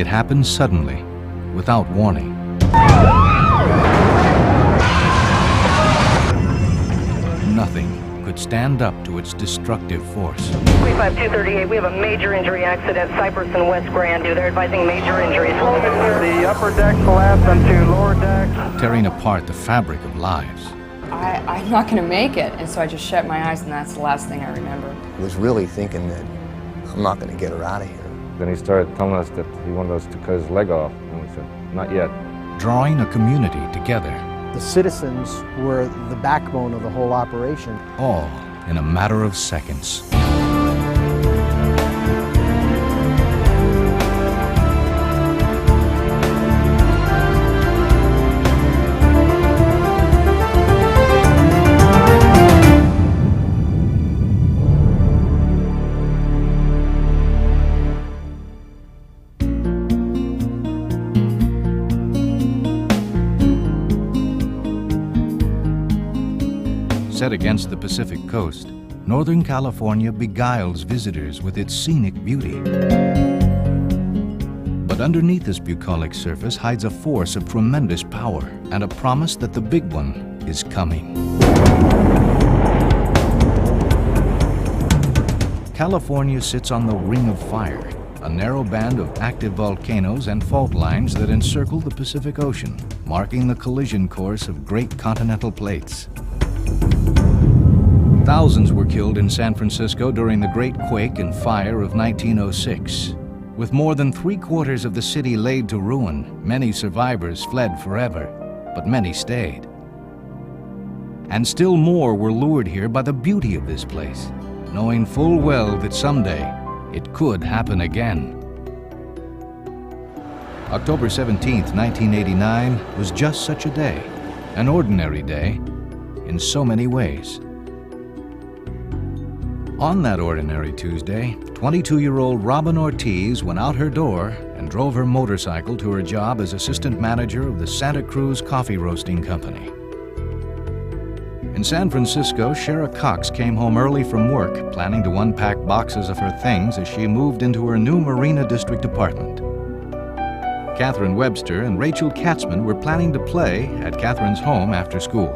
It happened suddenly, without warning. Nothing could stand up to its destructive force. 35238, we have a major injury accident, Cypress and West Grandview. They're advising major injuries. The upper deck collapsed onto lower deck. Tearing apart the fabric of lives. I'm not going to make it, and so I just shut my eyes, and that's the last thing I remember. I was really thinking that I'm not going to get her out of here. Then he started telling us that he wanted us to cut his leg off, and we said, not yet. Drawing a community together. The citizens were the backbone of the whole operation. All in a matter of seconds. Set against the Pacific coast, Northern California beguiles visitors with its scenic beauty. But underneath this bucolic surface hides a force of tremendous power and a promise that the big one is coming. California sits on the Ring of Fire, a narrow band of active volcanoes and fault lines that encircle the Pacific Ocean, marking the collision course of great continental plates. Thousands were killed in San Francisco during the Great Quake and Fire of 1906. With more than 3/4 of the city laid to ruin, many survivors fled forever, but many stayed. And still more were lured here by the beauty of this place, knowing full well that someday it could happen again. October 17th, 1989 was just such a day, an ordinary day in so many ways. On that ordinary Tuesday, 22-year-old Robin Ortiz went out her door and drove her motorcycle to her job as assistant manager of the Santa Cruz Coffee Roasting Company. In San Francisco, Shara Cox came home early from work, planning to unpack boxes of her things as she moved into her new Marina District apartment. Catherine Webster and Rachel Katzman were planning to play at Catherine's home after school.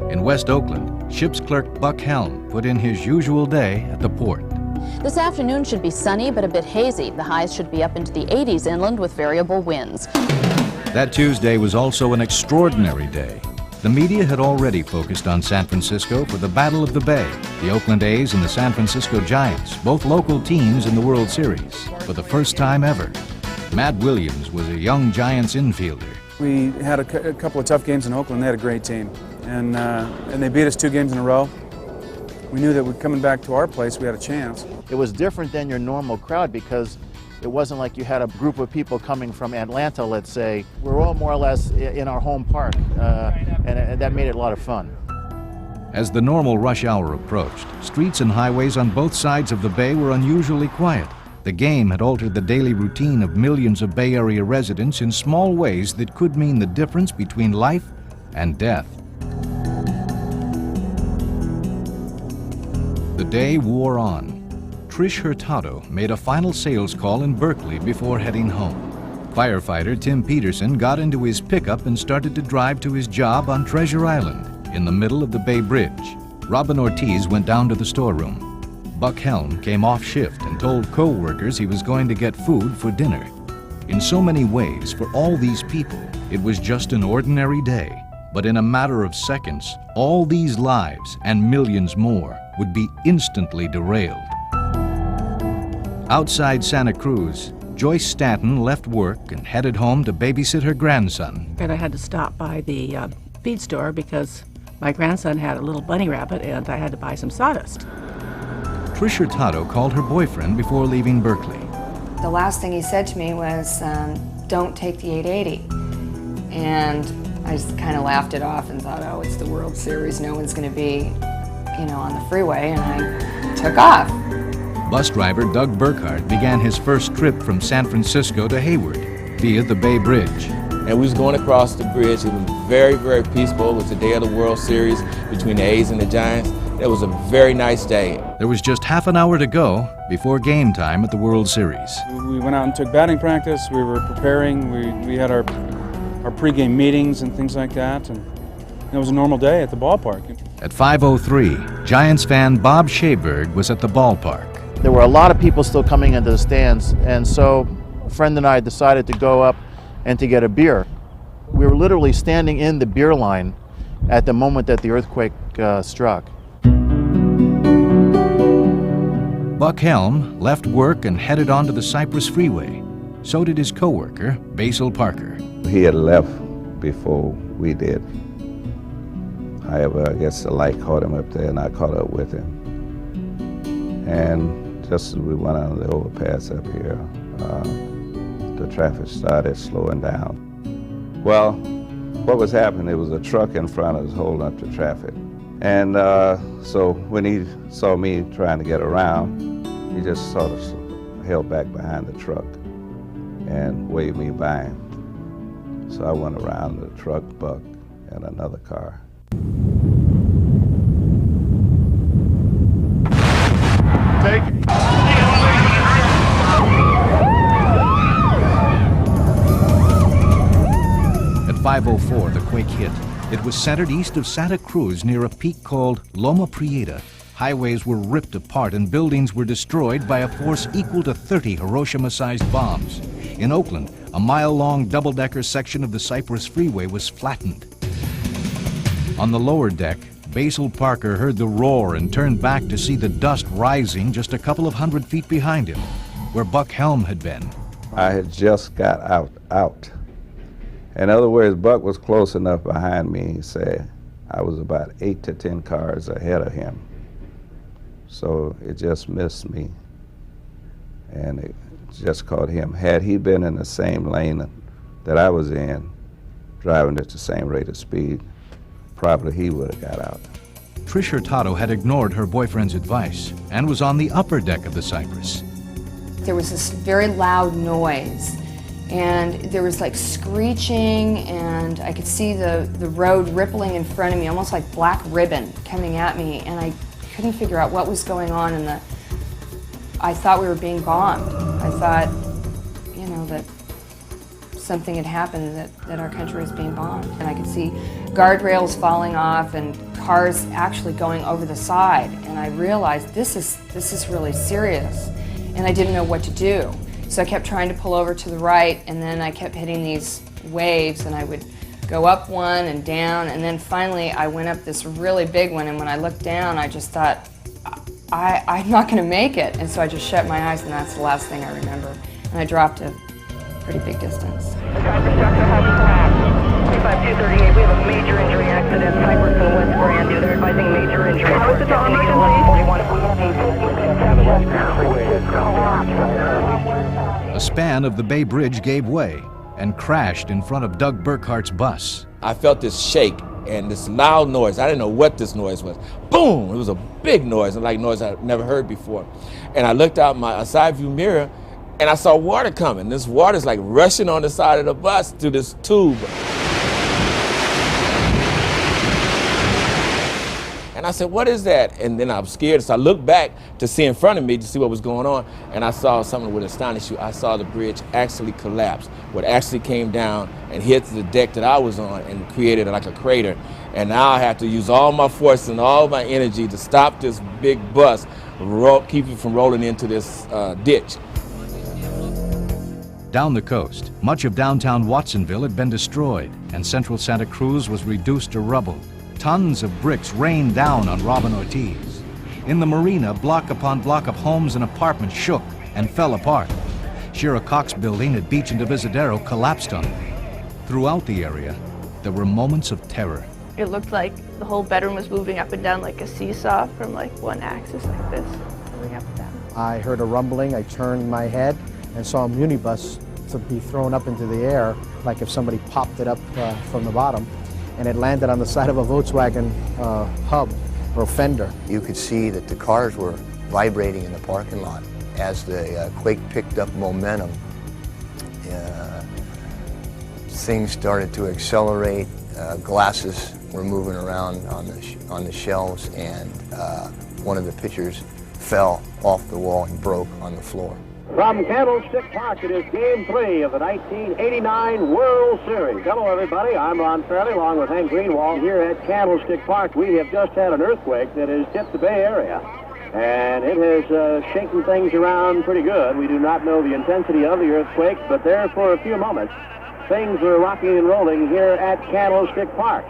In West Oakland, ship's clerk Buck Helm put in his usual day at the port. This afternoon should be sunny but a bit hazy. The highs should be up into the 80s inland with variable winds. That Tuesday was also an extraordinary day. The media had already focused on San Francisco for the Battle of the Bay, the Oakland A's and the San Francisco Giants, both local teams in the World Series. For the first time ever, Matt Williams was a young Giants infielder. We had a couple of tough games in Oakland. They had a great team, and they beat us 2 games in a row. We knew that we're coming back to our place, we had a chance. It was different than your normal crowd because it wasn't like you had a group of people coming from Atlanta, let's say. We're all more or less in our home park, and that made it a lot of fun. As the normal rush hour approached, streets and highways on both sides of the bay were unusually quiet. The game had altered the daily routine of millions of Bay Area residents in small ways that could mean the difference between life and death. The day wore on. Trish Hurtado made a final sales call in Berkeley before heading home. Firefighter Tim Peterson got into his pickup and started to drive to his job on Treasure Island, in the middle of the Bay Bridge. Robin Ortiz went down to the storeroom. Buck Helm came off shift and told co-workers he was going to get food for dinner. In so many ways, for all these people, it was just an ordinary day. But in a matter of seconds, all these lives and millions more would be instantly derailed. Outside Santa Cruz, Joyce Stanton left work and headed home to babysit her grandson. And I had to stop by the feed store because my grandson had a little bunny rabbit and I had to buy some sawdust. Trish Hurtado called her boyfriend before leaving Berkeley. The last thing he said to me was, don't take the 880. And I just kind of laughed it off and thought, oh, it's the World Series, no one's going to be, on the freeway, and I took off. Bus driver Doug Burghart began his first trip from San Francisco to Hayward via the Bay Bridge. And we was going across the bridge. It was very, very peaceful. It was the day of the World Series between the A's and the Giants. It was a very nice day. There was just half an hour to go before game time at the World Series. We went out and took batting practice. We were preparing. We had our pregame meetings and things like that. And it was a normal day at the ballpark. At 5:03, Giants fan Bob Schaberg was at the ballpark. There were a lot of people still coming into the stands, and so a friend and I decided to go up and to get a beer. We were literally standing in the beer line at the moment that the earthquake struck. Buck Helm left work and headed onto the Cypress Freeway. So did his coworker, Basil Parker. He had left before we did. However, I guess the light caught him up there and I caught up with him. And just as we went on the overpass up here, the traffic started slowing down. Well, what was happening, there was a truck in front of us holding up the traffic. And so when he saw me trying to get around, he just sort of held back behind the truck and waved me by him. So I went around the truck, Buck, and another car. Take. At 5:04, the quake hit. It was centered east of Santa Cruz near a peak called Loma Prieta. Highways were ripped apart and buildings were destroyed by a force equal to 30 Hiroshima-sized bombs. In Oakland, a mile-long double-decker section of the Cypress Freeway was flattened. On the lower deck, Basil Parker heard the roar and turned back to see the dust rising just a couple of 100 feet behind him, where Buck Helm had been. I had just got out. In other words, Buck was close enough behind me, he said. I was about 8 to 10 cars ahead of him. So it just missed me, and it just caught him. Had he been in the same lane that I was in, driving at the same rate of speed, probably he would have got out. Trish Hurtado had ignored her boyfriend's advice and was on the upper deck of the Cypress. There was this very loud noise, and there was like screeching, and I could see the road rippling in front of me, almost like black ribbon coming at me, and I couldn't figure out what was going on, and I thought we were being bombed. I thought, you know, that something had happened, that our country was being bombed. And I could see guardrails falling off and cars actually going over the side, and I realized this is really serious, and I didn't know what to do. So I kept trying to pull over to the right, and then I kept hitting these waves, and I would go up one and down, and then finally I went up this really big one, and when I looked down, I just thought, I'm not going to make it. And so I just shut my eyes, and that's the last thing I remember. And I dropped a pretty big distance. 25238, we have a major injury accident, Cypress and West Grand. They're advising major injury. How is it on A span of the Bay Bridge gave way and crashed in front of Doug Burghart's bus. I felt this shake and this loud noise. I didn't know what this noise was. Boom! It was a big noise, like noise I'd never heard before. And I looked out my side view mirror, and I saw water coming. This water's like rushing on the side of the bus through this tube. And I said, what is that? And then I was scared, so I looked back to see in front of me to see what was going on, and I saw something that would astonish you. I saw the bridge actually collapse. What actually came down and hit the deck that I was on and created like a crater. And now I have to use all my force and all my energy to stop this big bus, keep it from rolling into this ditch. Down the coast, much of downtown Watsonville had been destroyed, and central Santa Cruz was reduced to rubble. Tons of bricks rained down on Robin Ortiz. In the marina, block upon block of homes and apartments shook and fell apart. Shira Cox building at Beach and Divisadero collapsed on it. Throughout the area, there were moments of terror. It looked like the whole bedroom was moving up and down like a seesaw from like one axis like this, moving up and down. I heard a rumbling, I turned my head and saw a minibus to be thrown up into the air, like if somebody popped it up from the bottom, and it landed on the side of a Volkswagen hub or fender. You could see that the cars were vibrating in the parking lot. As the quake picked up momentum, things started to accelerate, glasses were moving around on the shelves, and one of the pictures fell off the wall and broke on the floor. From Candlestick Park, it is Game 3 of the 1989 World Series. Hello, everybody. I'm Ron Fairley, along with Hank Greenwald here at Candlestick Park. We have just had an earthquake that has hit the Bay Area, and it has shaken things around pretty good. We do not know the intensity of the earthquake, but there for a few moments, things were rocking and rolling here at Candlestick Park.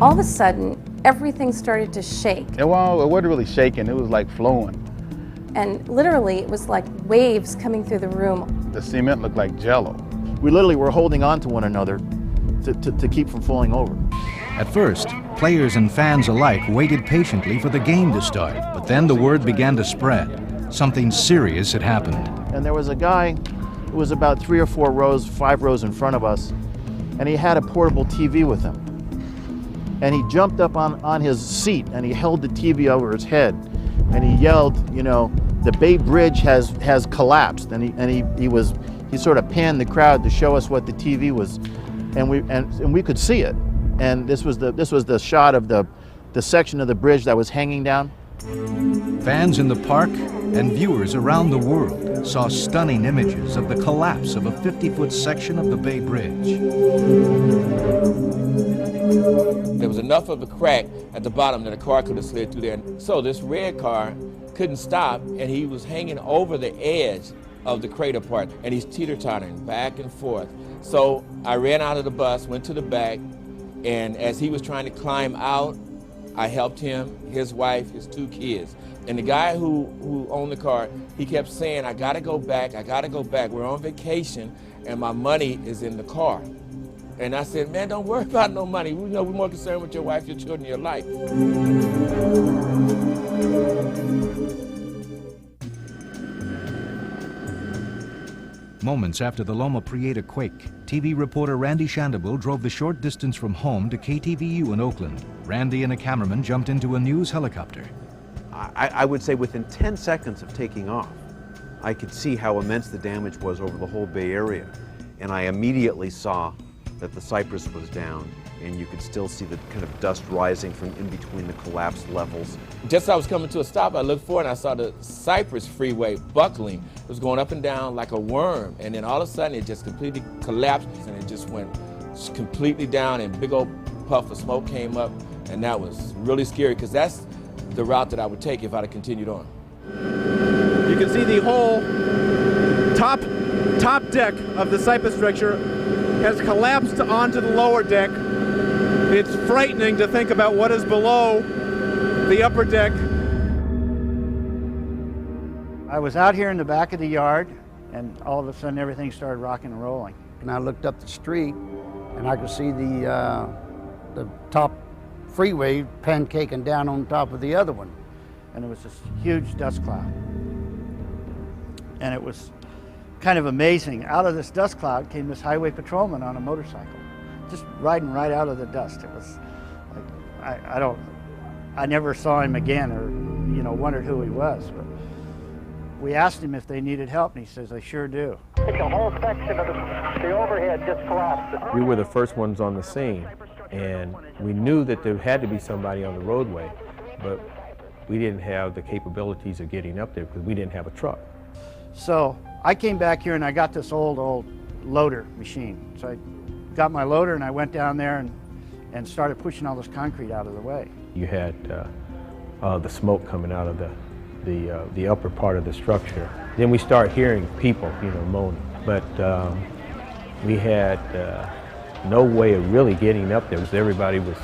All of a sudden, everything started to shake. Well, it wasn't really shaking, it was like flowing. And literally, it was like waves coming through the room. The cement looked like jello. We literally were holding on to one another to keep from falling over. At first, players and fans alike waited patiently for the game to start, but then the word began to spread. Something serious had happened. And there was a guy who was about 3 or 4 rows, 5 rows in front of us, and he had a portable TV with him. And he jumped up on his seat and he held the TV over his head and he yelled, you know, the Bay Bridge has collapsed, and he sort of panned the crowd to show us what the TV was, and we could see it. And this was the shot of the section of the bridge that was hanging down. Fans in the park and viewers around the world saw stunning images of the collapse of a 50-foot section of the Bay Bridge. There was enough of a crack at the bottom that a car could have slid through there. So this red car couldn't stop, and he was hanging over the edge of the crater part, and he's teeter-tottering back and forth. So I ran out of the bus, went to the back, and as he was trying to climb out, I helped him, his wife, his 2 kids. And the guy who owned the car, he kept saying, I gotta go back, I gotta go back. We're on vacation, and my money is in the car. And I said, man, don't worry about no money. We're more concerned with your wife, your children, your life. Moments after the Loma Prieta quake, TV reporter Randy Shandobil drove the short distance from home to KTVU in Oakland. Randy and a cameraman jumped into a news helicopter. I would say within 10 seconds of taking off, I could see how immense the damage was over the whole Bay Area. And I immediately saw that the CYPRESS was down, and you could still see the kind of dust rising from in between the collapsed levels. Just as I was coming to a stop, I looked forward and I saw the CYPRESS freeway buckling. It was going up and down like a worm, and then all of a sudden it just completely collapsed, and it just went completely down, and big old puff of smoke came up, and that was really scary, because that's the route that I would take if I'd have continued on. You can see the whole top deck of the CYPRESS structure has collapsed onto the lower deck. It's frightening to think about what is below the upper deck. I was out here in the back of the yard, and all of a sudden everything started rocking and rolling. And I looked up the street, and I could see the top freeway pancaking down on top of the other one. And it was this huge dust cloud. And it was kind of amazing. Out of this dust cloud came this highway patrolman on a motorcycle, just riding right out of the dust. It was like, I never saw him again, or, you know, wondered who he was. But we asked him if they needed help, and he says, they sure do. The whole section of the overhead just collapsed. We were the first ones on the scene, and we knew that there had to be somebody on the roadway, but we didn't have the capabilities of getting up there because we didn't have a truck. So I came back here and I got this old loader machine. So I got my loader and I went down there and started pushing all this concrete out of the way. You had the smoke coming out of the upper part of the structure. Then we start hearing people, you know, moaning. But we had no way of really getting up there because everybody was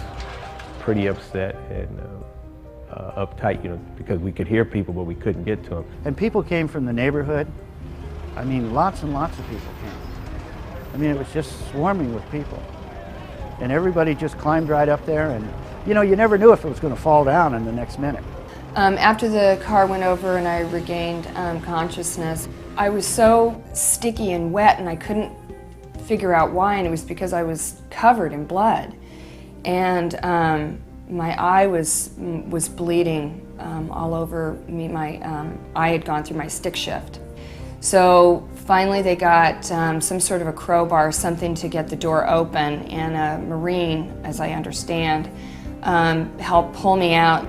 pretty upset and uptight, you know, because we could hear people, but we couldn't get to them. And people came from the neighborhood. I mean, lots and lots of people came. I mean, it was just swarming with people. And everybody just climbed right up there, and, you know, you never knew if it was going to fall down in the next minute. After the car went over and I regained consciousness, I was so sticky and wet and I couldn't figure out why, and it was because I was covered in blood. And my eye was bleeding all over me. My eye had gone through my stick shift. So finally they got some sort of a crowbar, something to get the door open, and a Marine, as I understand, helped pull me out.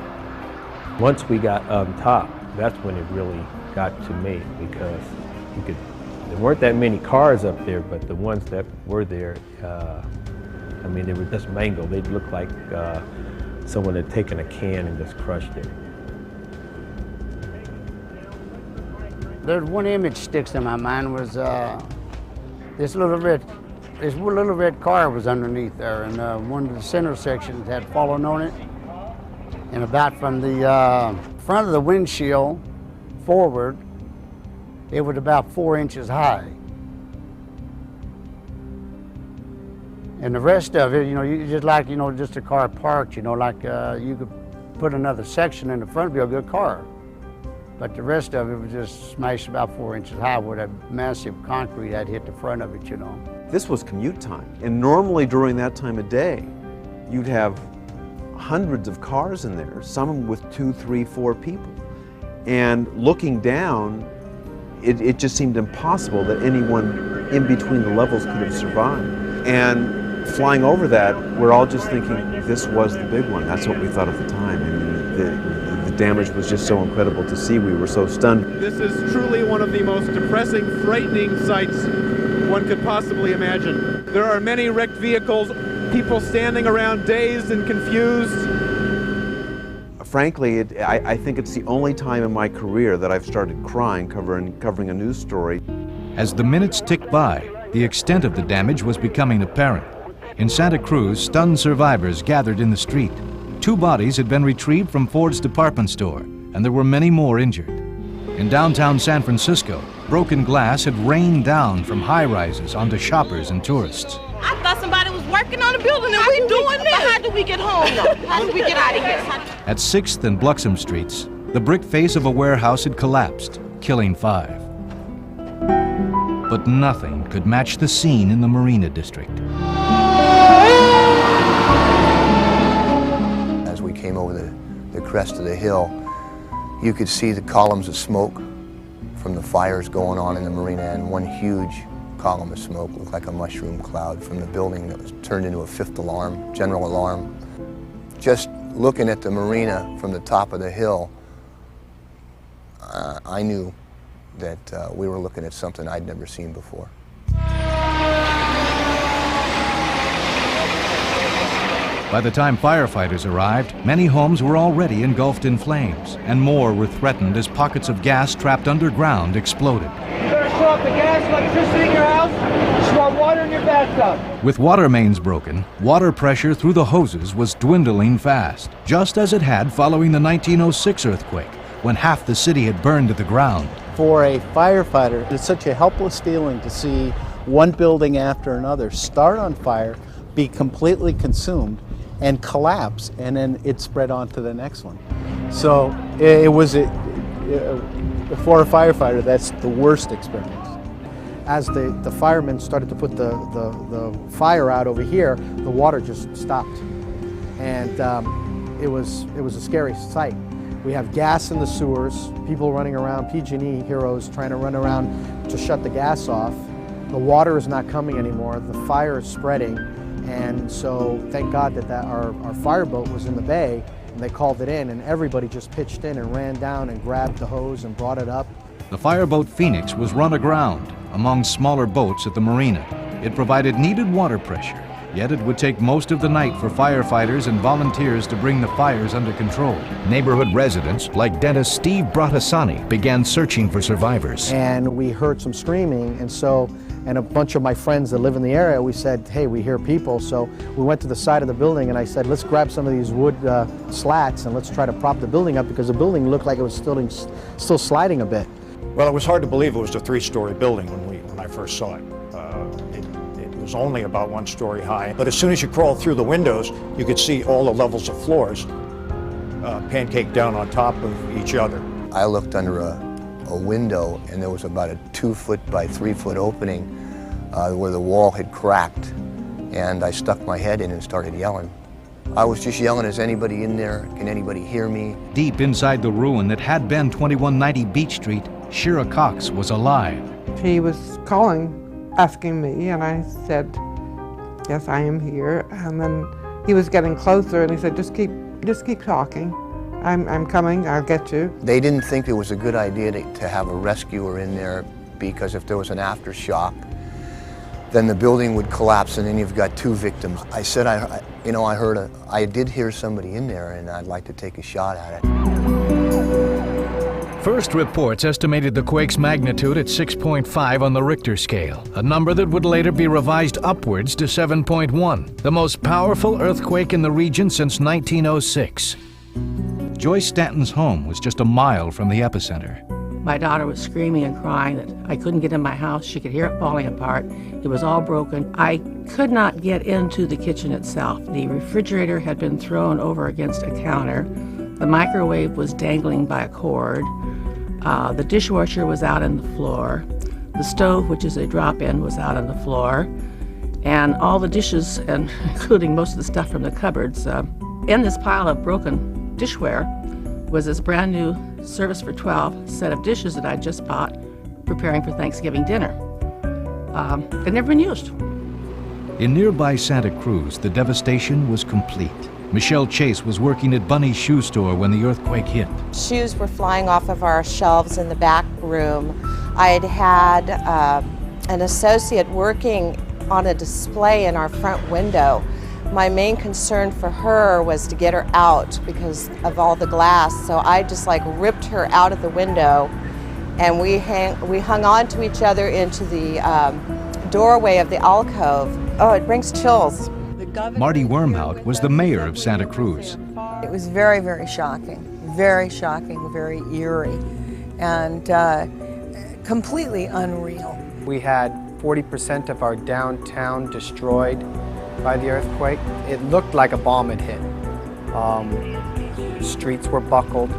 Once we got on top, that's when it really got to me, because there weren't that many cars up there, but the ones that were there, I mean, they were just mangled. They looked like someone had taken a can and just crushed it. There's one image sticks in my mind was this little red car was underneath there, and one of the center sections had fallen on it, and about from the front of the windshield forward, it was about 4 inches high. And the rest of it, you know, you just like, you know, just a car parked, you know, like you could put another section in the front of a good car. But the rest of it was just smashed about 4 inches high where that massive concrete had hit the front of it, you know. This was commute time, and normally during that time of day, you'd have hundreds of cars in there, some with 2, 3, 4 people. And looking down, it just seemed impossible that anyone in between the levels could have survived. And flying over that, we're all just thinking this was the big one. That's what we thought at the time. I mean, the damage was just so incredible to see. We were so stunned. This is truly one of the most depressing, frightening sights one could possibly imagine. There are many wrecked vehicles, people standing around dazed and confused. Frankly, I think it's the only time in my career that I've started crying covering a news story. As the minutes ticked by, the extent of the damage was becoming apparent. In Santa Cruz, stunned survivors gathered in the street. 2 bodies had been retrieved from Ford's department store, and there were many more injured. In downtown San Francisco, broken glass had rained down from high-rises onto shoppers and tourists. I thought somebody was working on the building and we doing this. How do we get home though? How do we get out of here? At 6th and Bluxom Streets, the brick face of a warehouse had collapsed, killing 5. But nothing could match the scene in the Marina district. As we came over the crest of the hill, you could see the columns of smoke from the fires going on in the marina, and one huge column of smoke looked like a mushroom cloud from the building that was turned into a 5th alarm, general alarm. Just looking at the marina from the top of the hill, I knew that we were looking at something I'd never seen before. By the time firefighters arrived, many homes were already engulfed in flames, and more were threatened as pockets of gas trapped underground exploded. You better shut off the gas, electricity in your house, shut off water in your bathtub. With water mains broken, water pressure through the hoses was dwindling fast, just as it had following the 1906 earthquake, when half the city had burned to the ground. For a firefighter, it's such a helpless feeling to see one building after another start on fire, be completely consumed, and collapse, and then it spread on to the next one. So it was, for a firefighter, that's the worst experience. As the firemen started to put the fire out over here, the water just stopped. And it was a scary sight. We have gas in the sewers, people running around, PG&E heroes trying to run around to shut the gas off. The water is not coming anymore, the fire is spreading. And so thank God that our fireboat was in the bay, and they called it in, and everybody just pitched in and ran down and grabbed the hose and brought it up. The fireboat Phoenix was run aground among smaller boats at the marina. It provided needed water pressure, yet it would take most of the night for firefighters and volunteers to bring the fires under control. Neighborhood residents, like dentist Steve Bratasani, began searching for survivors. And we heard some screaming, and a bunch of my friends that live in the area, we said, hey, we hear people. So we went to the side of the building, and I said, let's grab some of these wood slats and let's try to prop the building up, because the building looked like it was still sliding a bit. Well, it was hard to believe it was a 3-story building when I first saw it. It was only about 1 story high. But as soon as you crawled through the windows, you could see all the levels of floors pancaked down on top of each other. I looked under a window, and there was about a 2-foot by 3-foot opening where the wall had cracked, and I stuck my head in and started yelling. I was just yelling, is anybody in there? Can anybody hear me? Deep inside the ruin that had been 2190 Beach Street, Shira Cox was alive. He was calling, asking me, and I said, yes, I am here. And then he was getting closer, and he said, just keep talking. I'm coming, I'll get you. They didn't think it was a good idea to have a rescuer in there, because if there was an aftershock, then the building would collapse and then you've got 2 victims. I said, I did hear somebody in there and I'd like to take a shot at it. First reports estimated the quake's magnitude at 6.5 on the Richter scale, a number that would later be revised upwards to 7.1, the most powerful earthquake in the region since 1906. Joyce Stanton's home was just a mile from the epicenter. My daughter was screaming and crying that I couldn't get in my house. She could hear it falling apart. It was all broken. I could not get into the kitchen itself. The refrigerator had been thrown over against a counter. The microwave was dangling by a cord. The dishwasher was out on the floor. The stove, which is a drop-in, was out on the floor. And all the dishes, and including most of the stuff from the cupboards, in this pile of broken dishware was this brand new service for 12 set of dishes that I just bought preparing for Thanksgiving dinner. They'd never been used. In nearby Santa Cruz, the devastation was complete. Michelle Chase was working at Bunny's shoe store when the earthquake hit. Shoes were flying off of our shelves in the back room. I had an associate working on a display in our front window. My main concern for her was to get her out because of all the glass, so I just ripped her out of the window, and we hung on to each other into the doorway of the alcove. Oh, it brings chills. Marty Wormhout was the mayor of Santa Cruz. It was very, very shocking, very eerie, and completely unreal. We had 40% of our downtown destroyed by the earthquake. It looked like a bomb had hit. Streets were buckled,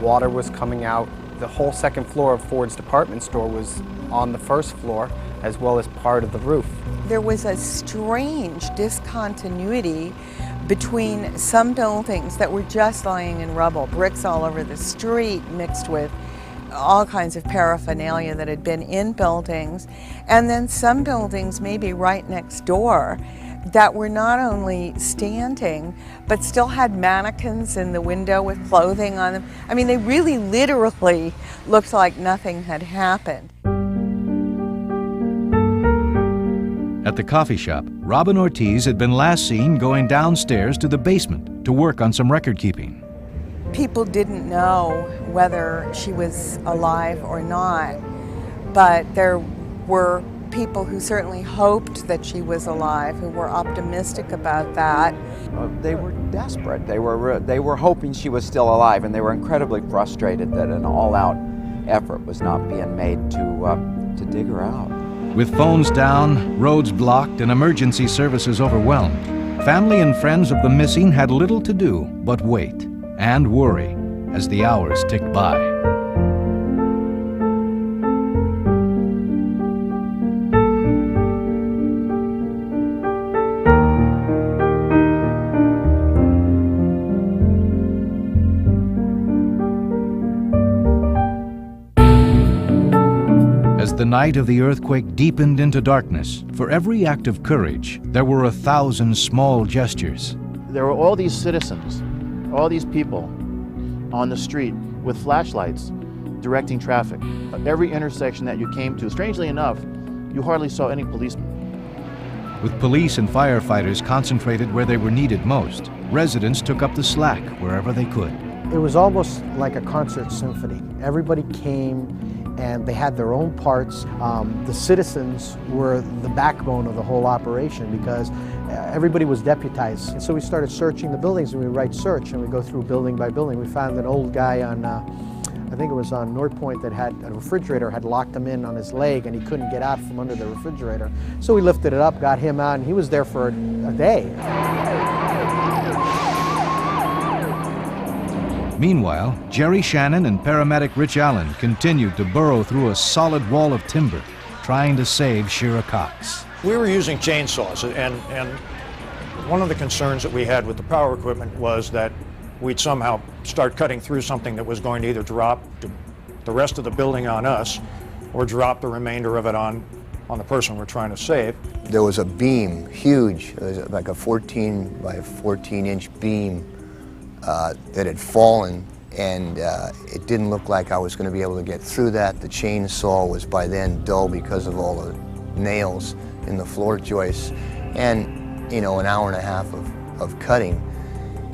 water was coming out. The whole second floor of Ford's department store was on the first floor, as well as part of the roof. There was a strange discontinuity between some buildings that were just lying in rubble, bricks all over the street mixed with all kinds of paraphernalia that had been in buildings, and then some buildings maybe right next door that were not only standing, but still had mannequins in the window with clothing on them. I mean, they really literally looked like nothing had happened. At the coffee shop, Robin Ortiz had been last seen going downstairs to the basement to work on some record keeping. People didn't know whether she was alive or not, but there were people who certainly hoped that she was alive, who were optimistic about that. They were desperate. They were hoping she was still alive, and they were incredibly frustrated that an all-out effort was not being made to dig her out. With phones down, roads blocked, and emergency services overwhelmed, family and friends of the missing had little to do but wait and worry as the hours ticked by. As the night of the earthquake deepened into darkness, for every act of courage, there were 1,000 small gestures. There were all these citizens, all these people on the street with flashlights directing traffic. At every intersection that you came to, strangely enough, you hardly saw any policemen. With police and firefighters concentrated where they were needed most, residents took up the slack wherever they could. It was almost like a concert symphony. Everybody came and they had their own parts. The citizens were the backbone of the whole operation because everybody was deputized. And so we started searching the buildings, and we write search, and we go through building by building. We found an old guy on, I think it was on North Point, that had a refrigerator, had locked him in on his leg, and he couldn't get out from under the refrigerator. So we lifted it up, got him out, and he was there for a day. Meanwhile, Gerry, Shannon, and paramedic Rich Allan continued to burrow through a solid wall of timber, trying to save Shira Cox. We were using chainsaws, and one of the concerns that we had with the power equipment was that we'd somehow start cutting through something that was going to either drop, to the rest of the building on us or drop the remainder of it on the person we're trying to save. There was a beam, huge, it was like a 14 by 14 inch beam that had fallen, and it didn't look like I was going to be able to get through that. The chainsaw was by then dull because of all the nails in the floor joists, and you know, an hour and a half of cutting.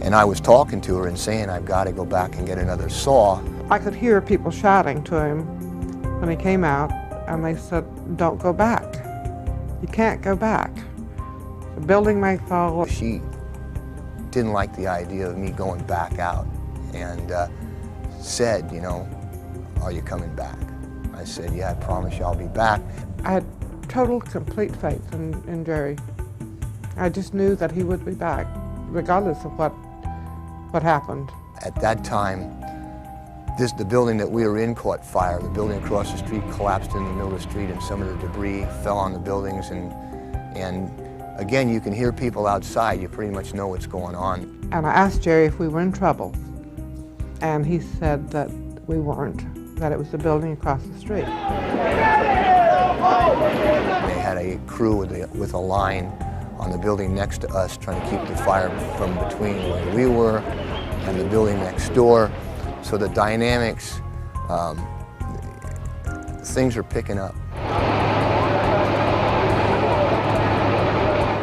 And I was talking to her and saying, I've got to go back and get another saw. I could hear people shouting to him when he came out, and they said, don't go back. You can't go back. The building may fall. She didn't like the idea of me going back out, and said, you know, are you coming back? I said, yeah, I promise you I'll be back. I had total, complete faith in Gerry. I just knew that he would be back, regardless of what happened. At that time, the building that we were in caught fire. The building across the street collapsed in the middle of the street, and some of the debris fell on the buildings. And again, you can hear people outside. You pretty much know what's going on. And I asked Gerry if we were in trouble, and he said that we weren't, that it was the building across the street. They had a crew with a line on the building next to us, trying to keep the fire from between where we were and the building next door. So the dynamics, things are picking up.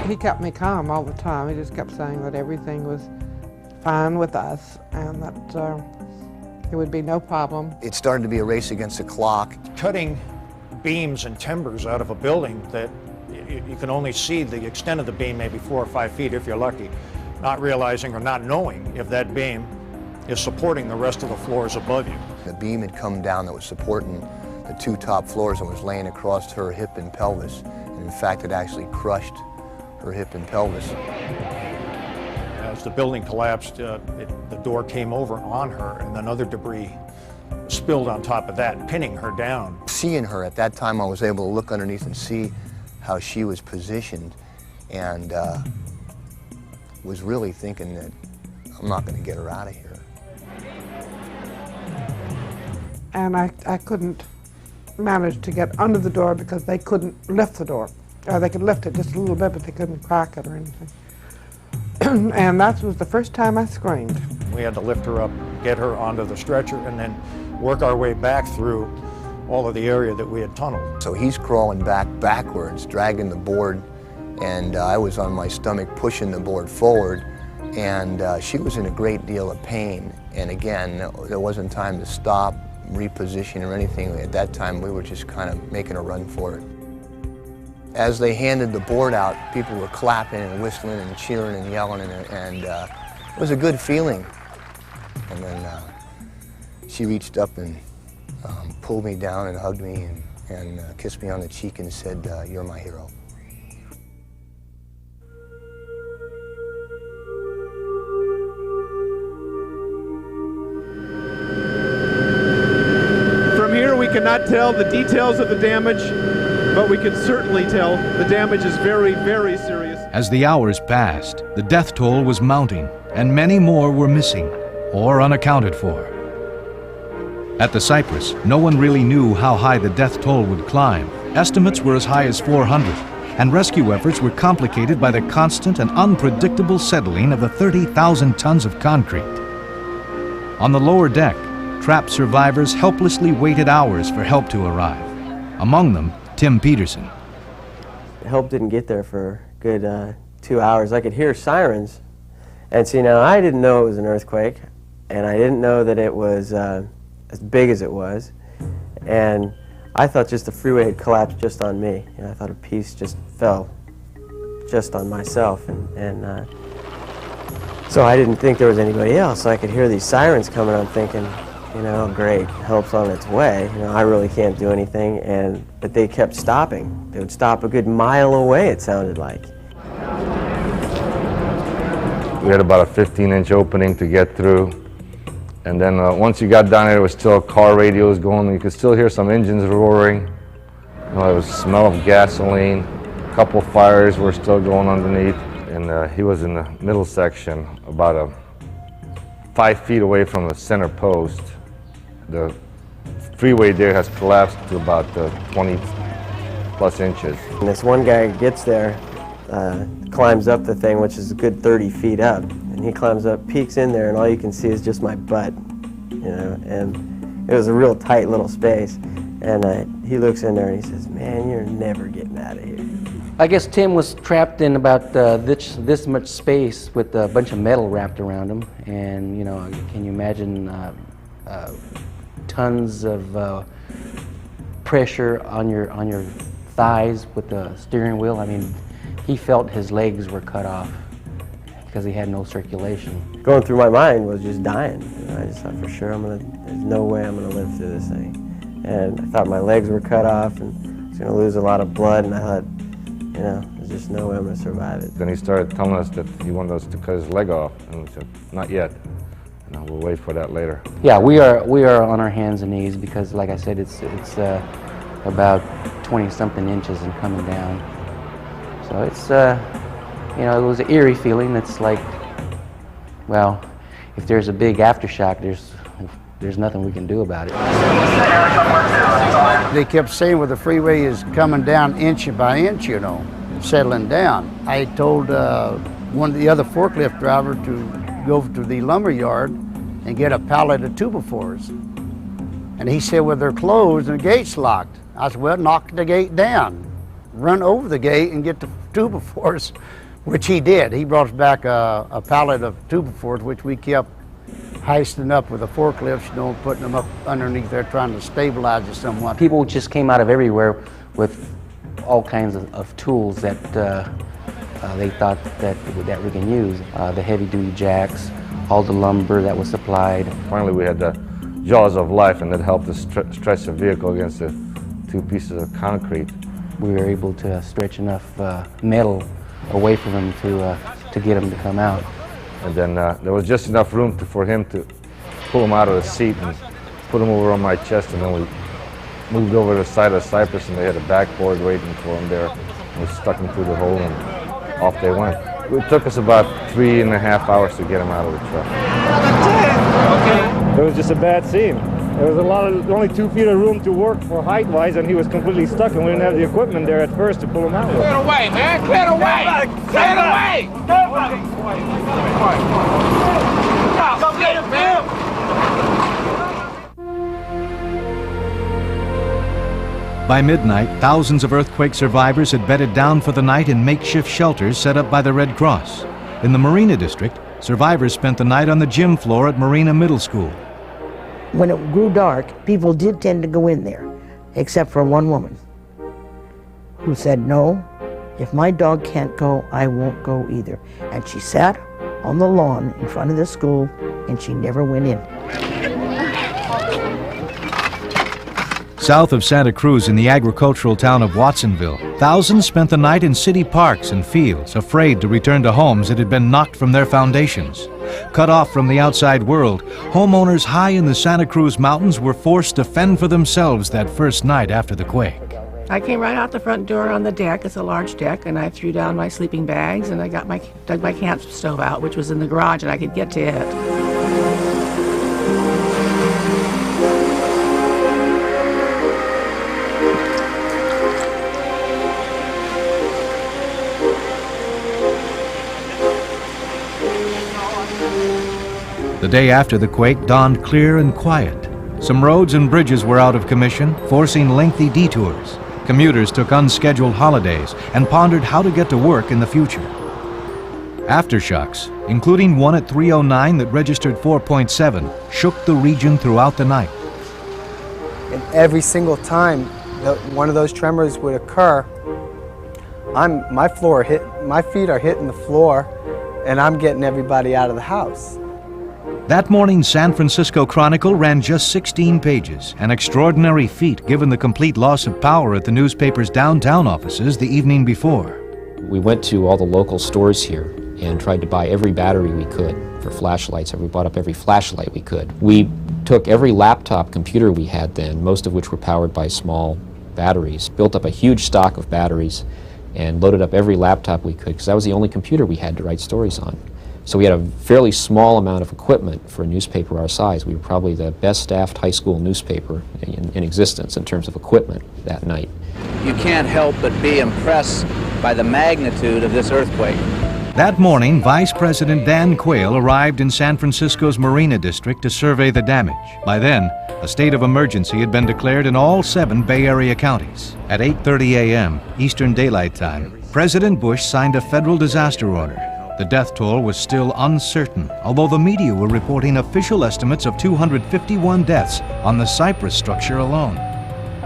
He kept me calm all the time. He just kept saying that everything was fine with us and that there would be no problem. It started to be a race against the clock. Cutting beams and timbers out of a building that you can only see the extent of the beam maybe 4 or 5 feet if you're lucky, not realizing or not knowing if that beam is supporting the rest of the floors above you. The beam had come down that was supporting the 2 top floors and was laying across her hip and pelvis. And in fact, it actually crushed her hip and pelvis. As the building collapsed, the door came over on her, and then other debris spilled on top of that, pinning her down. Seeing her at that time, I was able to look underneath and see how she was positioned, and was really thinking that I'm not going to get her out of here. And I couldn't manage to get under the door because they couldn't lift the door. Or they could lift it just a little bit, but they couldn't crack it or anything. And that was the first time I screamed. We had to lift her up, get her onto the stretcher, and then work our way back through all of the area that we had tunneled. So he's crawling backwards, dragging the board, and I was on my stomach pushing the board forward, and she was in a great deal of pain. And again, there wasn't time to stop, reposition or anything. At that time, we were just kind of making a run for it. As they handed the board out, people were clapping and whistling and cheering and yelling, and it was a good feeling. And then she reached up and pulled me down and hugged me and kissed me on the cheek and said, "You're my hero." From here, we cannot tell the details of the damage, but we can certainly tell the damage is very, very serious. As the hours passed, the death toll was mounting, and many more were missing or unaccounted for. At the CYPRESS, no one really knew how high the death toll would climb. Estimates were as high as 400, and rescue efforts were complicated by the constant and unpredictable settling of the 30,000 tons of concrete. On the lower deck, trapped survivors helplessly waited hours for help to arrive. Among them, Tim Peterson. Help didn't get there for a good 2 hours. I could hear sirens, and see, now I didn't know it was an earthquake, and I didn't know that it was as big as it was, and I thought just the freeway had collapsed just on me. You know, I thought a piece just fell just on myself, and so I didn't think there was anybody else. So I could hear these sirens coming. I'm thinking, you know, great, help's on its way. You know, I really can't do anything, but they kept stopping. They would stop a good mile away, it sounded like. We had about a 15-inch opening to get through. And then once you got down there was still car radios going. You could still hear some engines roaring. You know, there was a smell of gasoline. A couple fires were still going underneath. And he was in the middle section, about 5 feet away from the center post. The freeway there has collapsed to about 20 plus inches. And this one guy gets there, climbs up the thing, which is a good 30 feet up, and he climbs up, peeks in there, and all you can see is just my butt, you know, and it was a real tight little space. And he looks in there and he says, "Man, you're never getting out of here." I guess Tim was trapped in about this much space with a bunch of metal wrapped around him, and you know, can you imagine tons of pressure on your thighs with the steering wheel? I mean, he felt his legs were cut off because he had no circulation. Going through my mind was just dying. You know, I just thought for sure there's no way I'm gonna live through this thing. And I thought my legs were cut off and I was gonna lose a lot of blood, and I thought, you know, there's just no way I'm gonna survive it. Then he started telling us that he wanted us to cut his leg off, and we said, "Not yet. No, we'll wait for that later." Yeah, we are on our hands and knees because, like I said, it's about 20-something inches and coming down. So it's you know, it was an eerie feeling. It's like, well, if there's a big aftershock, there's nothing we can do about it. They kept saying, well, the freeway is coming down inch by inch, you know, settling down. I told one of the other forklift driver to go to the lumber yard and get a pallet of 2x4s. And he said, well, they're closed and the gate's locked. I said, well, knock the gate down. Run over the gate and get the 2x4s, which he did. He brought us back a pallet of 2x4s, which we kept heisting up with a forklift, you know, putting them up underneath there, trying to stabilize it somewhat. People just came out of everywhere with all kinds of tools that they thought that we can use. The heavy-duty jacks, all the lumber that was supplied. Finally, we had the jaws of life, and that helped us stretch the vehicle against the 2 pieces of concrete. We were able to stretch enough metal away from him to get him to come out. And then there was just enough room for him to pull him out of the seat and put him over on my chest, and then we moved over to the side of the CYPRESS, and they had a backboard waiting for him there. And we stuck him through the hole, and off they went. It took us about 3.5 hours to get him out of the truck. It was just a bad scene. There was only 2 feet of room to work for height-wise, and he was completely stuck, and we didn't have the equipment there at first to pull him out with. Clear away, man! Clear away! Clear away! Come get him, man! By midnight, thousands of earthquake survivors had bedded down for the night in makeshift shelters set up by the Red Cross. In the MARINA district, survivors spent the night on the gym floor at MARINA Middle School. When it grew dark, people did tend to go in there, except for one woman who said, "No, if my dog can't go, I won't go either." And she sat on the lawn in front of the school, and she never went in. South of Santa Cruz in the agricultural town of Watsonville, thousands spent the night in city parks and fields, afraid to return to homes that had been knocked from their foundations. Cut off from the outside world, homeowners high in the Santa Cruz Mountains were forced to fend for themselves that first night after the quake. I came right out the front door on the deck. It's a large deck, and I threw down my sleeping bags, and I dug my camp stove out, which was in the garage, and I could get to it. The day after the quake dawned clear and quiet. Some roads and bridges were out of commission, forcing lengthy detours. Commuters took unscheduled holidays and pondered how to get to work in the future. Aftershocks, including one at 309 that registered 4.7, shook the region throughout the night. And every single time that one of those tremors would occur, my feet are hitting the floor, and I'm getting everybody out of the house. That morning's San Francisco Chronicle ran just 16 pages, an extraordinary feat given the complete loss of power at the newspaper's downtown offices the evening before. We went to all the local stores here and tried to buy every battery we could for flashlights, and we bought up every flashlight we could. We took every laptop computer we had then, most of which were powered by small batteries, built up a huge stock of batteries, and loaded up every laptop we could, because that was the only computer we had to write stories on. So we had a fairly small amount of equipment for a newspaper our size. We were probably the best staffed high school newspaper in existence in terms of equipment that night. You can't help but be impressed by the magnitude of this earthquake. That morning, Vice President Dan Quayle arrived in San Francisco's Marina District to survey the damage. By then, a state of emergency had been declared in all 7 Bay Area counties. At 8:30 a.m. Eastern Daylight Time, President Bush signed a federal disaster order. The death toll was still uncertain, although the media were reporting official estimates of 251 deaths on the CYPRESS structure alone.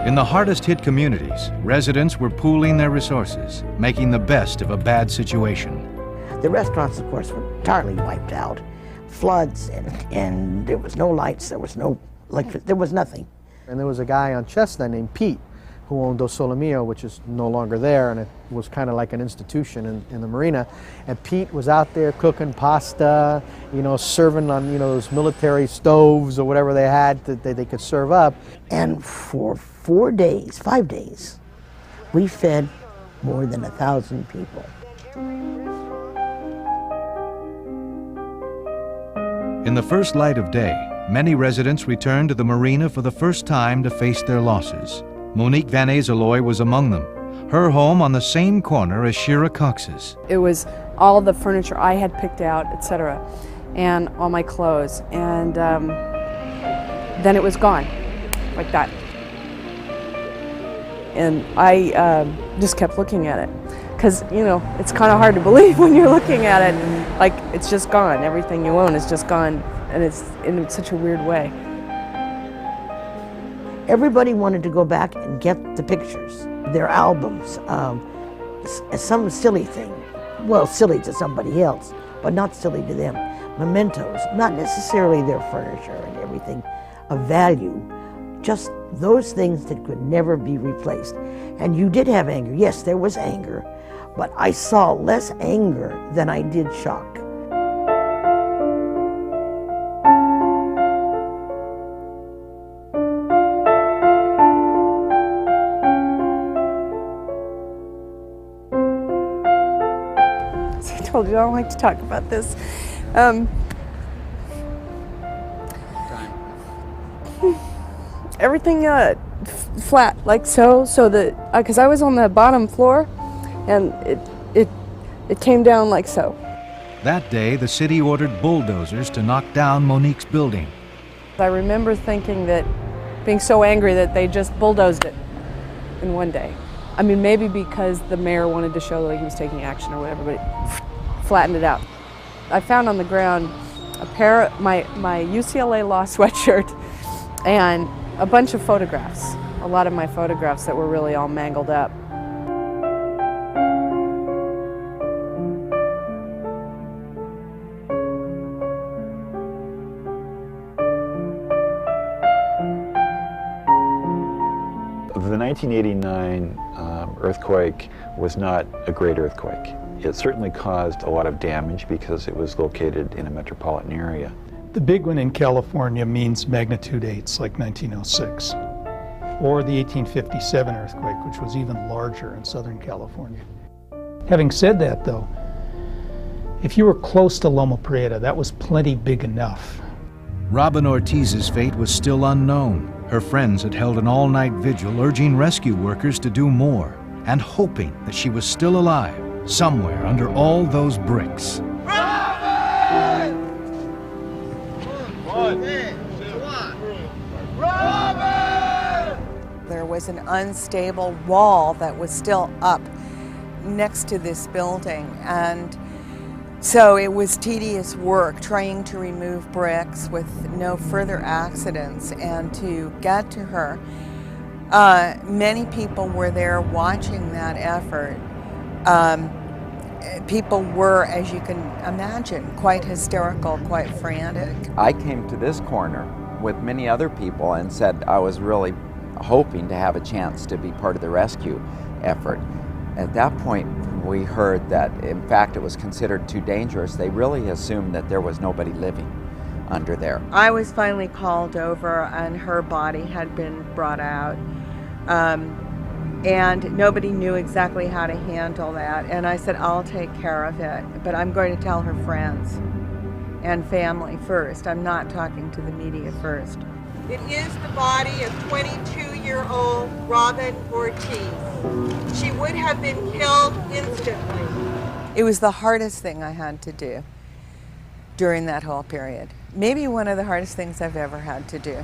In the hardest-hit communities, residents were pooling their resources, making the best of a bad situation. The restaurants, of course, were entirely wiped out. Floods, and there was no lights, there was no electric, there was nothing. And there was a guy on Chestnut named Pete who owned Dos Solomillo, which is no longer there, and it was kind of like an institution in the marina. And Pete was out there cooking pasta, you know, serving on, you know, those military stoves or whatever they had that they could serve up. And for 5 days, we fed more than 1,000 people. In the first light of day, many residents returned to the marina for the first time to face their losses. Monique Van Yzerlooy was among them. Her home on the same corner as Shira Cox's. It was all the furniture I had picked out, etc., and all my clothes. And then it was gone, like that. And I just kept looking at it. Because, you know, it's kind of hard to believe when you're looking at it. Like, it's just gone. Everything you own is just gone. And it's in such a weird way. Everybody wanted to go back and get the pictures, their albums, some silly thing. Well, silly to somebody else, but not silly to them. Mementos, not necessarily their furniture and everything of value, just those things that could never be replaced. And you did have anger. Yes, there was anger, but I saw less anger than I did shock. I told you I don't like to talk about this. Everything flat, like so that, because I was on the bottom floor, and it came down like so. That day, the city ordered bulldozers to knock down Monique's building. I remember thinking that, being so angry that they just bulldozed it in one day. I mean, maybe because the mayor wanted to show that he was taking action or whatever, but it flattened it out. I found on the ground a pair of my UCLA Law sweatshirt and a bunch of photographs, a lot of my photographs that were really all mangled up. The 1989 earthquake was not a great earthquake. It certainly caused a lot of damage because it was located in a metropolitan area. The big one in California means magnitude 8s, like 1906, or the 1857 earthquake, which was even larger in Southern California. Having said that, though, if you were close to Loma Prieta, that was plenty big enough. Robin Ortiz's fate was still unknown. Her friends had held an all-night vigil urging rescue workers to do more and hoping that she was still alive somewhere under all those bricks. There was an unstable wall that was still up next to this building, and so it was tedious work trying to remove bricks with no further accidents and to get to her. Many people were there watching that effort. People were, as you can imagine, quite hysterical, quite frantic. I came to this corner with many other people and said I was really hoping to have a chance to be part of the rescue effort. At that point, we heard that, in fact, it was considered too dangerous. They really assumed that there was nobody living under there. I was finally called over and her body had been brought out. And nobody knew exactly how to handle that. And I said, I'll take care of it, but I'm going to tell her friends and family first. I'm not talking to the media first. It is the body of 22-year-old Robin Ortiz. She would have been killed instantly. It was the hardest thing I had to do during that whole period. Maybe one of the hardest things I've ever had to do.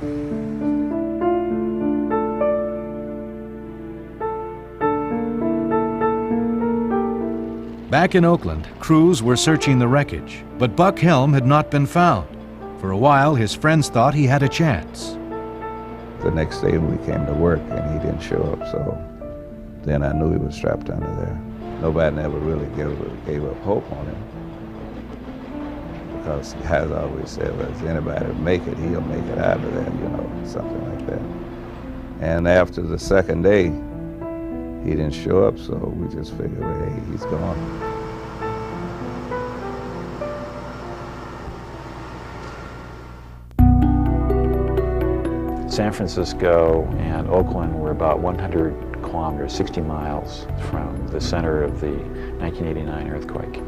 Back in Oakland, crews were searching the wreckage, but Buck Helm had not been found. For a while, his friends thought he had a chance. The next day we came to work and he didn't show up, so then I knew he was trapped under there. Nobody never really gave up hope on him, because he has always said, well, if anybody make it, he'll make it out of there, you know, something like that. And after the second day, he didn't show up, so we just figured, hey, he's gone. San Francisco and Oakland were about 100 kilometers, 60 miles from the center of the 1989 earthquake.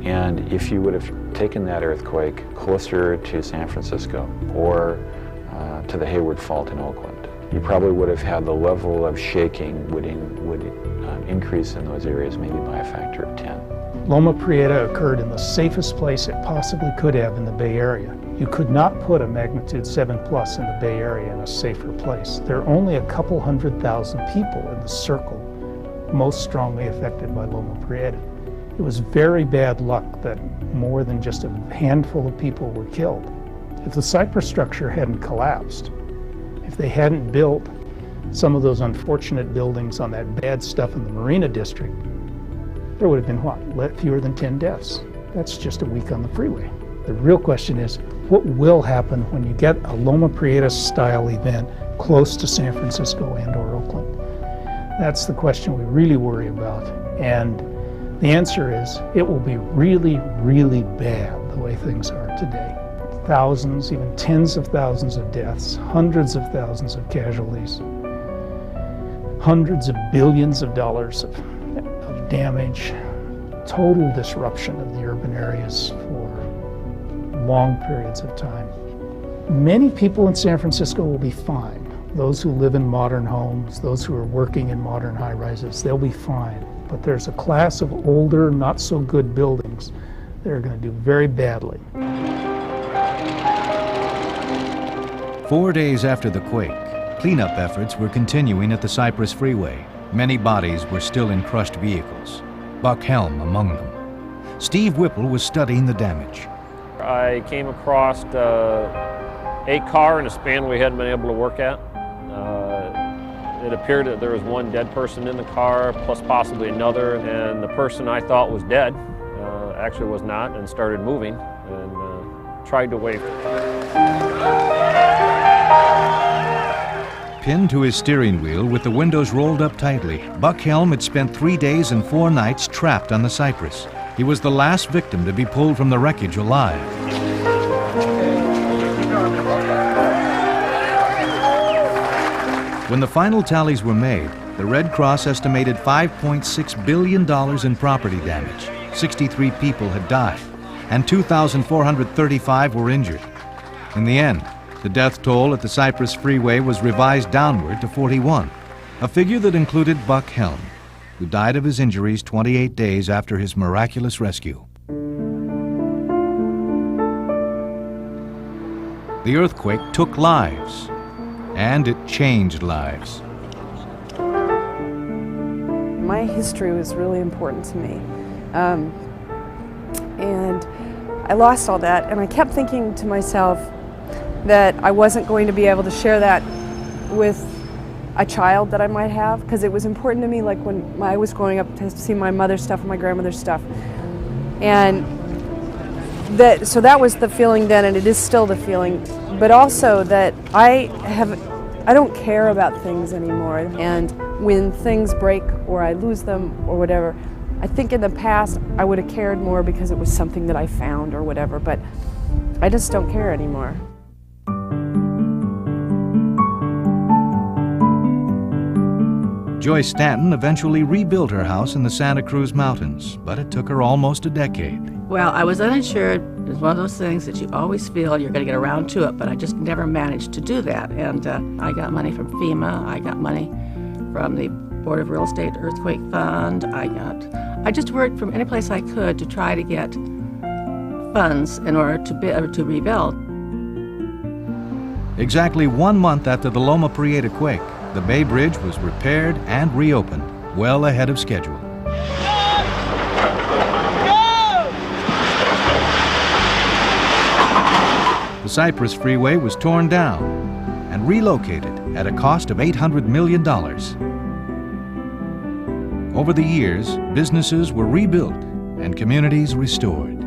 And if you would have taken that earthquake closer to San Francisco or to the Hayward Fault in Oakland, you probably would have had the level of shaking would increase in those areas maybe by a factor of 10. Loma Prieta occurred in the safest place it possibly could have in the Bay Area. You could not put a magnitude 7+ in the Bay Area in a safer place. There are only a couple 100,000 people in the circle most strongly affected by Loma Prieta. It was very bad luck that more than just a handful of people were killed. If the CYPRESS structure hadn't collapsed, if they hadn't built some of those unfortunate buildings on that bad stuff in the MARINA district, there would have been what? Fewer than 10 deaths. That's just a week on the freeway. The real question is, what will happen when you get a Loma Prieta style event close to San Francisco and or Oakland? That's the question we really worry about. And the answer is, it will be really, really bad the way things are today. Thousands, even tens of thousands of deaths, hundreds of thousands of casualties, hundreds of billions of dollars of damage, total disruption of the urban areas for long periods of time. Many people in San Francisco will be fine. Those who live in modern homes, those who are working in modern high-rises, they'll be fine. But there's a class of older, not so good buildings that are going to do very badly. 4 days after the quake, cleanup efforts were continuing at the CYPRESS freeway. Many bodies were still in crushed vehicles, Buck Helm among them. Steve Whipple was studying the damage. I came across a car and a span we hadn't been able to work at. It appeared that there was one dead person in the car, plus possibly another, and the person I thought was dead actually was not, and started moving and tried to wave. Pinned to his steering wheel with the windows rolled up tightly, Buck Helm had spent 3 days and 4 nights trapped on the CYPRESS. He was the last victim to be pulled from the wreckage alive. When the final tallies were made, the Red Cross estimated $5.6 billion in property damage. 63 people had died, and 2,435 were injured. In the end, the death toll at the CYPRESS freeway was revised downward to 41, a figure that included Buck Helm, who died of his injuries 28 days after his miraculous rescue. The earthquake took lives, and it changed lives. My history was really important to me. And I lost all that, and I kept thinking to myself that I wasn't going to be able to share that with a child that I might have, because it was important to me, like when I was growing up, to see my mother's stuff and my grandmother's stuff. And so that was the feeling then, and it is still the feeling, but also that I don't care about things anymore. And when things break or I lose them or whatever, I think in the past I would have cared more because it was something that I found or whatever, but I just don't care anymore. Joyce Stanton eventually rebuilt her house in the Santa Cruz Mountains, but it took her almost a decade. Well, I was uninsured. It was one of those things that you always feel you're going to get around to it, but I just never managed to do that. And I got money from FEMA. I got money from the Board of Real Estate Earthquake Fund. I just worked from any place I could to try to get funds in order to rebuild. Exactly 1 month after the Loma Prieta quake, the Bay Bridge was repaired and reopened, well ahead of schedule. The CYPRESS freeway was torn down and relocated at a cost of $800 million. Over the years, businesses were rebuilt and communities restored.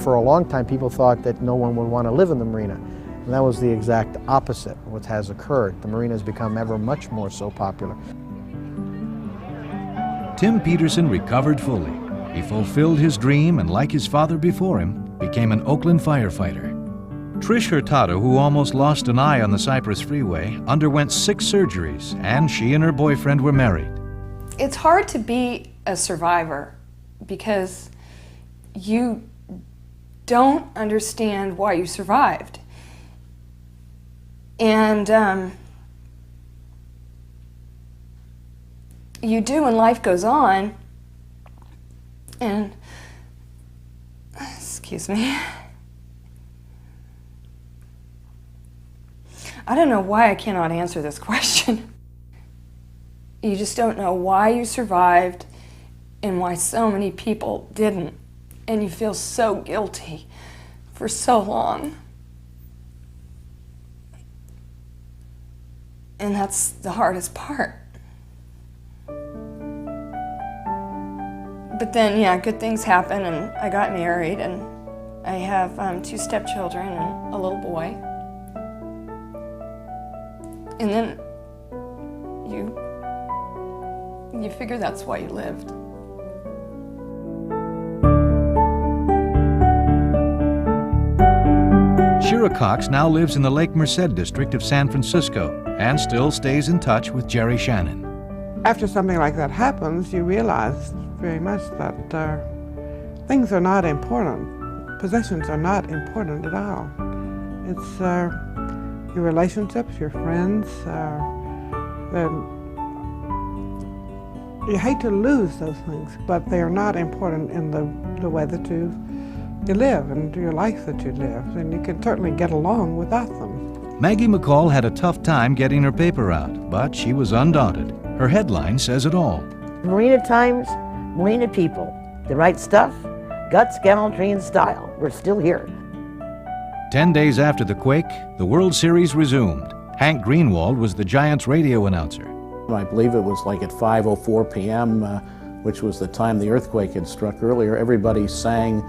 For a long time, people thought that no one would want to live in the marina. And that was the exact opposite of what has occurred. The marina has become ever much more so popular. Tim Peterson recovered fully. He fulfilled his dream and, like his father before him, became an Oakland firefighter. Trish Hurtado, who almost lost an eye on the CYPRESS freeway, underwent 6 surgeries, and she and her boyfriend were married. It's hard to be a survivor because you don't understand why you survived. And you do, and life goes on. And, excuse me. I don't know why I cannot answer this question. You just don't know why you survived and why so many people didn't. And you feel so guilty for so long. And that's the hardest part. But then, yeah, good things happen, and I got married, and I have 2 stepchildren and a little boy. And then you figure that's why you lived. Shira Cox now lives in the Lake Merced district of San Francisco and still stays in touch with Gerry Shannon. After something like that happens, you realize very much that things are not important. Possessions are not important at all. It's your relationships, your friends. You hate to lose those things, but they are not important in the way that you live and your life that you live, and you can certainly get along without them. Maggie McCall had a tough time getting her paper out, but she was undaunted. Her headline says it all. Marina Times, Marina people, the right stuff, guts, gallantry, and style. We're still here. 10 days after the quake, the World Series resumed. Hank Greenwald was the Giants' radio announcer. I believe it was like at 5:04 p.m., which was the time the earthquake had struck earlier. Everybody sang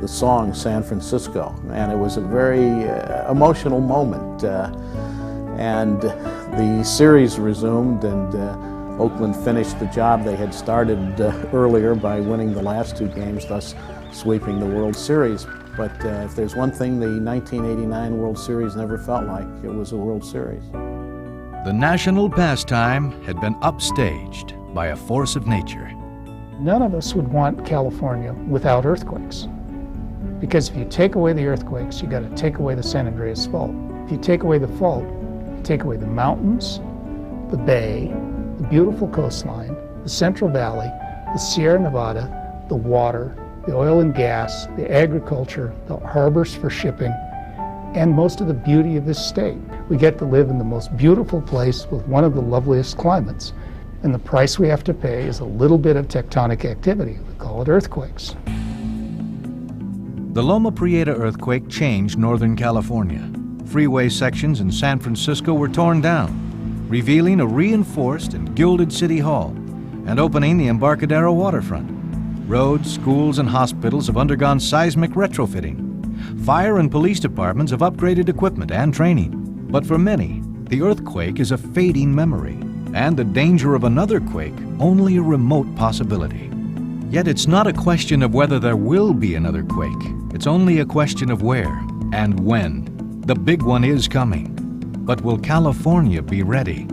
the song San Francisco, and it was a very emotional moment. And the series resumed, and Oakland finished the job they had started earlier by winning the last 2 games, thus sweeping the World Series. But if there's one thing the 1989 World Series never felt like, it was a World Series. The national pastime had been upstaged by a force of nature. None of us would want California without earthquakes. Because if you take away the earthquakes, you got to take away the San Andreas Fault. If you take away the fault, you take away the mountains, the bay, the beautiful coastline, the Central Valley, the Sierra Nevada, the water, the oil and gas, the agriculture, the harbors for shipping, and most of the beauty of this state. We get to live in the most beautiful place with one of the loveliest climates. And the price we have to pay is a little bit of tectonic activity. We call it earthquakes. The Loma Prieta earthquake changed Northern California. Freeway sections in San Francisco were torn down, revealing a reinforced and gilded City Hall and opening the Embarcadero waterfront. Roads, schools, and hospitals have undergone seismic retrofitting. Fire and police departments have upgraded equipment and training. But for many, the earthquake is a fading memory, and the danger of another quake only a remote possibility. Yet it's not a question of whether there will be another quake. It's only a question of where and when. The big one is coming. But will California be ready?